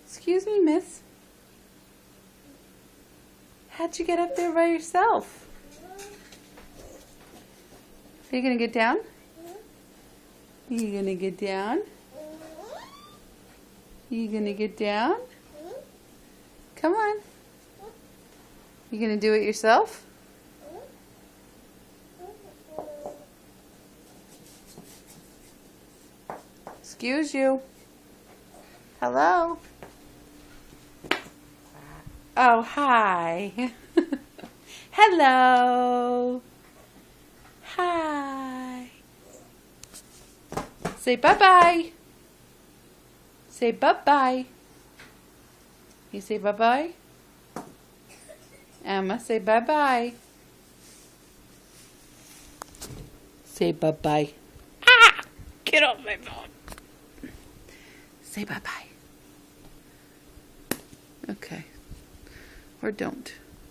Excuse me, miss. How'd you get up there by yourself? Are you gonna get down? You gonna get down? You gonna get down? Come on. You gonna do it yourself? Excuse you. Hello? Oh, hi. Hello. Hi. Say bye-bye. Say bye-bye. You say bye-bye? Emma, say bye-bye. Say bye-bye. Ah! Get off my phone. Say bye-bye. Okay. Or don't.